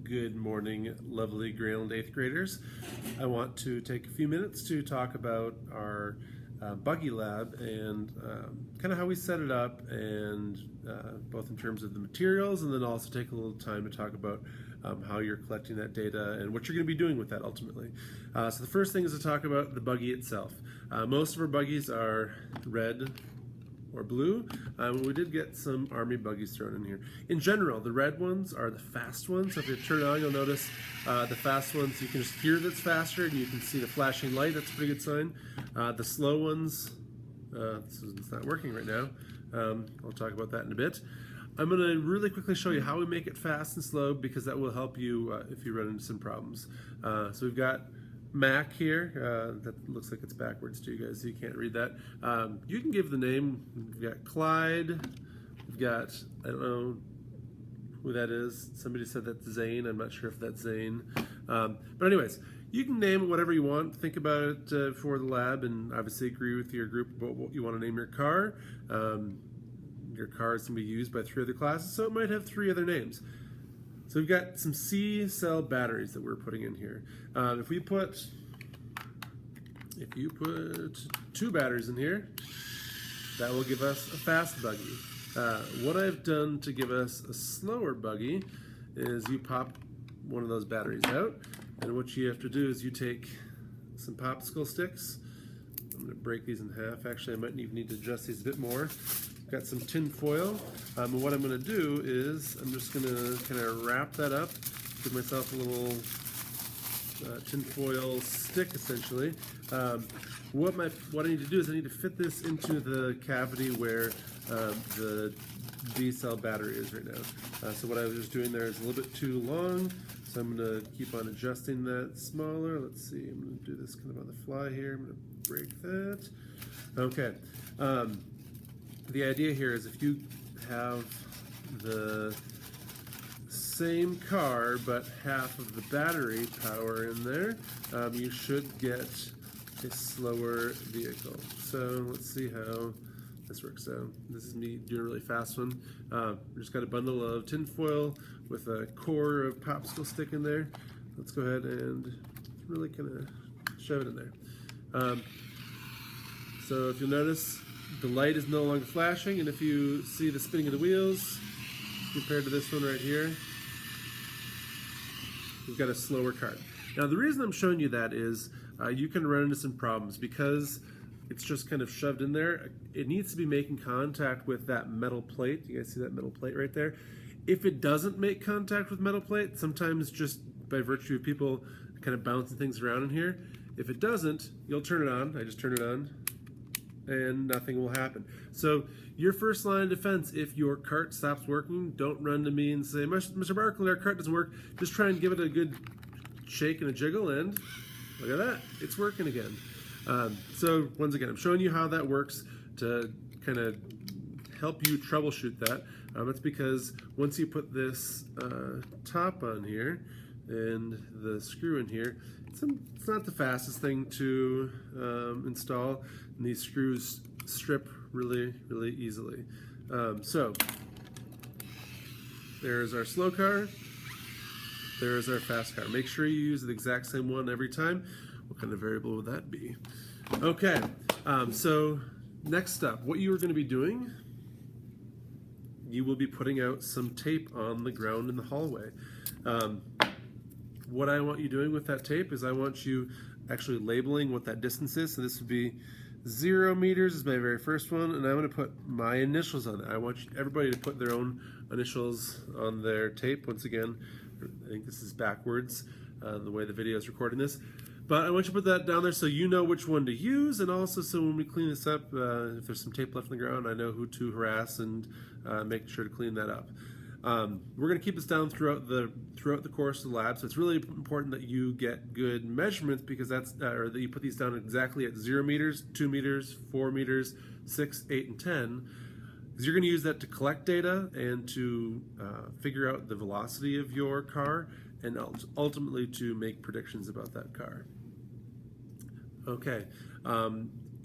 Good morning, lovely Grayland 8th graders. I want to take a few minutes to talk about our Buggy Lab and kind of how we set it up, and both in terms of the materials, and then also take a little time to talk about how you're collecting that data and what you're going to be doing with that ultimately. So the first thing is to talk about the buggy itself. Most of our buggies are red or blue. We did get some army buggies thrown in here. In general, the red ones are the fast ones. So if you turn it on, you'll notice the fast ones, you can just hear that it's faster, and you can see the flashing light. That's a pretty good sign. The slow ones, it's not working right now. I'll talk about that in a bit. I'm going to really quickly show you how we make it fast and slow, because that will help you if you run into some problems. So we've got Mac here. That looks like it's backwards to you guys, so you can't read that. You can give the name. We've got Clyde. We've got, I don't know who that is. Somebody said that's Zane. I'm not sure if that's Zane. But anyways, you can name it whatever you want. Think about it for the lab, and obviously agree with your group about what you want to name your car. Your car is going to be used by 3 other classes, so it might have 3 other names. So we've got some C cell batteries that we're putting in here. If you put 2 batteries in here, that will give us a fast buggy. What I've done to give us a slower buggy is you pop one of those batteries out, and what you have to do is you take some popsicle sticks. I'm going to break these in half. Actually, I might even need to adjust these a bit more. Got some tin foil, and what I'm going to do is I'm just going to kind of wrap that up, give myself a little tin foil stick essentially. What I need to do is I need to fit this into the cavity where the D cell battery is right now. So what I was just doing there is a little bit too long, so I'm going to keep on adjusting that smaller. Let's see, I'm going to do this kind of on the fly here. I'm going to break that. Okay. The idea here is if you have the same car but half of the battery power in there, you should get a slower vehicle. So let's see how this works out. This is me doing a really fast one. We just got a bundle of tin foil with a core of popsicle stick in there. Let's go ahead and really kind of shove it in there. So if you'll notice, the light is no longer flashing, and if you see the spinning of the wheels compared to this one right here, we've got a slower cart. Now the reason I'm showing you that is you can run into some problems because it's just kind of shoved in there. It needs to be making contact with that metal plate. You guys see that metal plate right there? If it doesn't make contact with metal plate, sometimes just by virtue of people kind of bouncing things around in here, if it doesn't, you'll turn it on. I just turn it on, and nothing will happen. So your first line of defense, if your cart stops working, don't run to me and say, Mr. Barkley, our cart doesn't work. Just try and give it a good shake and a jiggle, and look at that, it's working again. So once again, I'm showing you how that works to kind of help you troubleshoot that. That's because once you put this top on here and the screw in here, it's not the fastest thing to install, and these screws strip really, really easily. So there's our slow car, there's our fast car. Make sure you use the exact same one every time. What kind of variable would that be? Okay, so next up, what you are going to be doing, you will be putting out some tape on the ground in the hallway. What I want you doing with that tape is I want you actually labeling what that distance is. So this would be 0 meters is my very first one, and I'm going to put my initials on it. I want everybody to put their own initials on their tape. Once again, I think this is backwards, the way the video is recording this. But I want you to put that down there so you know which one to use, and also so when we clean this up, if there's some tape left on the ground, I know who to harass and make sure to clean that up. We're going to keep this down throughout the course of the lab, so it's really important that you get good measurements, because that's or that you put these down exactly at 0 meters, 2 meters, 4 meters, 6, 8, and 10, because you're going to use that to collect data and to figure out the velocity of your car, and ultimately to make predictions about that car. Okay.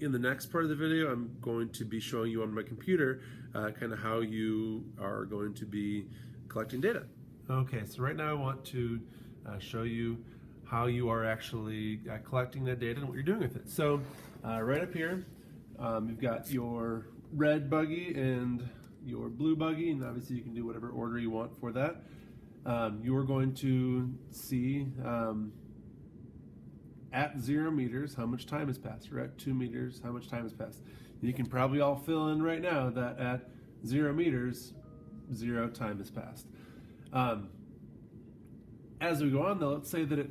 In the next part of the video, I'm going to be showing you on my computer kind of how you are going to be collecting data. Okay, so right now I want to show you how you are actually collecting that data and what you're doing with it. So right up here, you've got your red buggy and your blue buggy, and obviously you can do whatever order you want for that. You are going to see at 0 meters how much time has passed, or at 2 meters how much time has passed. You can probably all fill in right now that at 0 meters, 0 time has passed. As we go on though, let's say that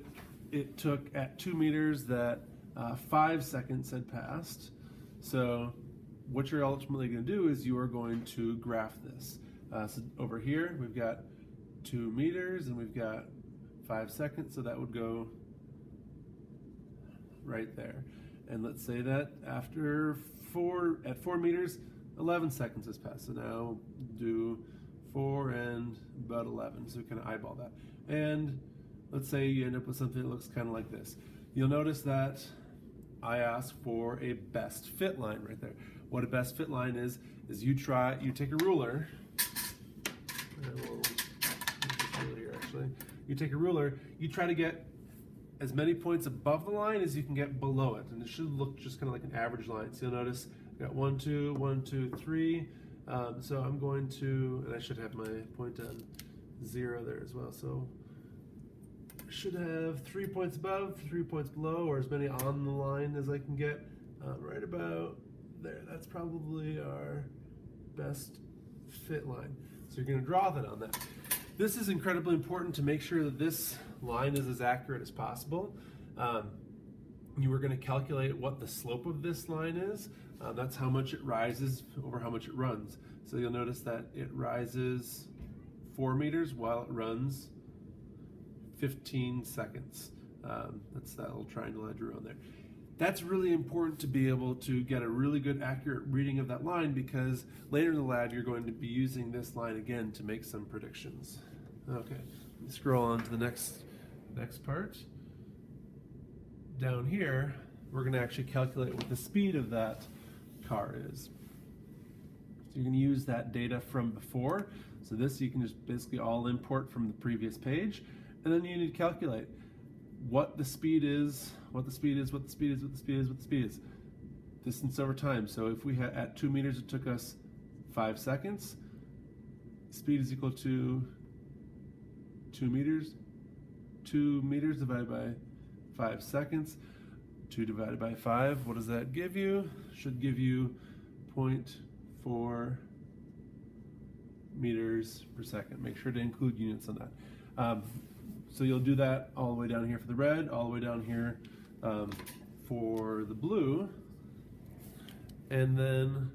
it took at 2 meters that 5 seconds had passed. So what you're ultimately going to do is you are going to graph this. So over here we've got 2 meters and we've got 5 seconds, so that would go right there. And let's say that after at 4 meters, 11 seconds has passed. So now do 4 and about 11. So we kind of eyeball that. And let's say you end up with something that looks kind of like this. You'll notice that I asked for a best fit line right there. What a best fit line is you take a ruler. You take a ruler, you try to get as many points above the line as you can get below it, and it should look just kind of like an average line. So you'll notice I've got 1, 2, 1, 2, 3. So I'm going to, and I should have my point on 0 there as well. So I should have 3 points above, 3 points below, or as many on the line as I can get. Right about there. That's probably our best fit line. So you're going to draw that on that. This is incredibly important to make sure that this line is as accurate as possible. You are going to calculate what the slope of this line is. That's how much it rises over how much it runs. So you'll notice that it rises 4 meters while it runs 15 seconds. That's that little triangle I drew on there. That's really important to be able to get a really good accurate reading of that line, because later in the lab you're going to be using this line again to make some predictions. Okay, let's scroll on to the next part. Down here, we're going to actually calculate what the speed of that car is. So you're going to use that data from before. So this you can just basically all import from the previous page, and then you need to calculate what the speed is, what the speed is, what the speed is, what the speed is, what the speed is. Distance over time. So if we had at 2 meters it took us 5 seconds, speed is equal to 2 meters. 2 meters divided by 5 seconds. 2 divided by 5, what does that give you? Should give you 0.4 meters per second. Make sure to include units on that. So you'll do that all the way down here for the red, all the way down here for the blue. And then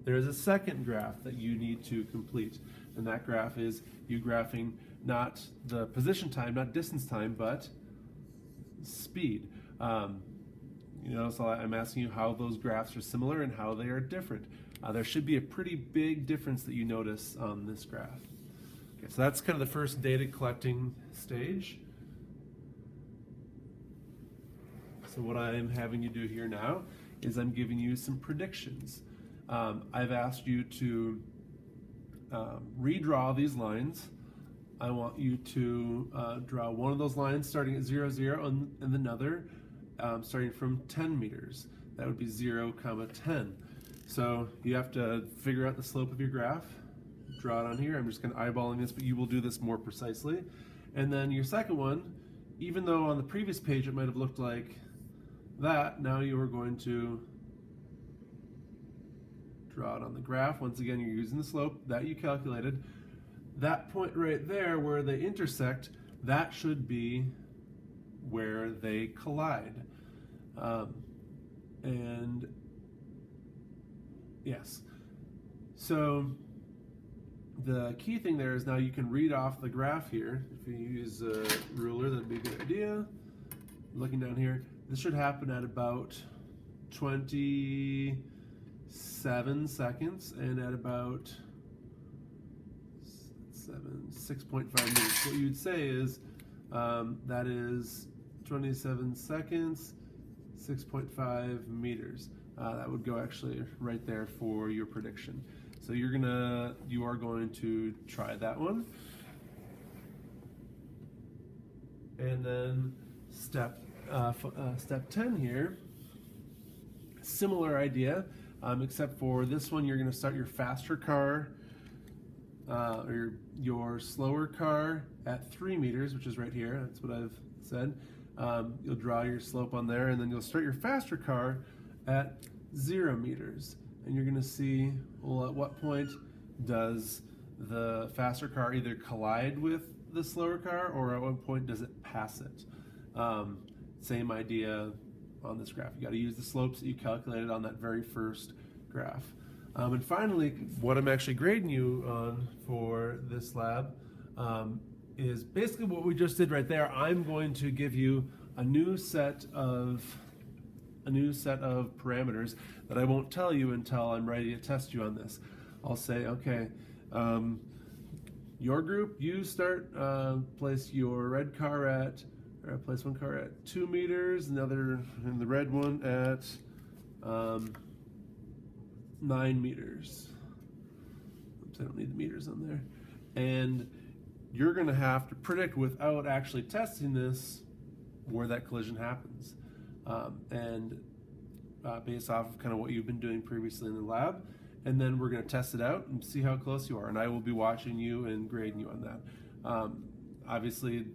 there's a second graph that you need to complete. And that graph is you graphing not the position time, not distance time, but speed. So I'm asking you how those graphs are similar and how they are different. There should be a pretty big difference that you notice on this graph. Okay, so that's kind of the first data collecting stage. So what I'm having you do here now is I'm giving you some predictions. I've asked you to redraw these lines. I want you to draw one of those lines starting at 0, 0, and another starting from 10 meters. That would be 0, 10. So you have to figure out the slope of your graph. Draw it on here. I'm just kind of eyeballing this, but you will do this more precisely. And then your second one, even though on the previous page it might have looked like that, now you are going to draw it on the graph. Once again, you're using the slope that you calculated. That point right there where they intersect, that should be where they collide. And yes, so the key thing there is now you can read off the graph here. If you use a ruler, that'd be a good idea. Looking down here, this should happen at about 27 seconds and at about 6.5 meters. What you'd say is that is 27 seconds, 6.5 meters. That would go actually right there for your prediction. So you are going to try that one. And then step 10 here, similar idea, except for this one you're going to start your faster car or your slower car at 3 meters, which is right here. That's what I've said. You'll draw your slope on there, and then you'll start your faster car at 0 meters. And you're going to see, well, at what point does the faster car either collide with the slower car, or at what point does it pass it? Same idea on this graph. You got to use the slopes that you calculated on that very first graph. And finally, what I'm actually grading you on for this lab is basically what we just did right there. I'm going to give you a new set of parameters that I won't tell you until I'm ready to test you on this. I'll say, okay, your group, you start, place your red car at, or place one car at 2 meters, another, and the red one at 9 meters. Oops, I don't need the meters on there. And you're going to have to predict, without actually testing this, where that collision happens. Based off of kind of what you've been doing previously in the lab. And then we're going to test it out and see how close you are. And I will be watching you and grading you on that. Obviously,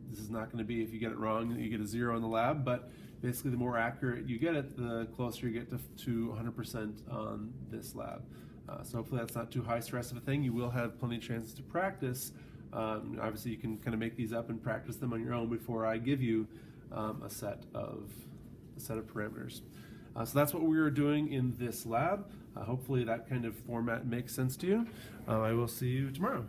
this is not going to be, if you get it wrong, you get a 0 in the lab, but basically the more accurate you get it, the closer you get to 100% on this lab. So hopefully that's not too high stress of a thing. You will have plenty of chances to practice. Obviously you can kind of make these up and practice them on your own before I give you a set of parameters. So that's what we were doing in this lab. Hopefully that kind of format makes sense to you. I will see you tomorrow.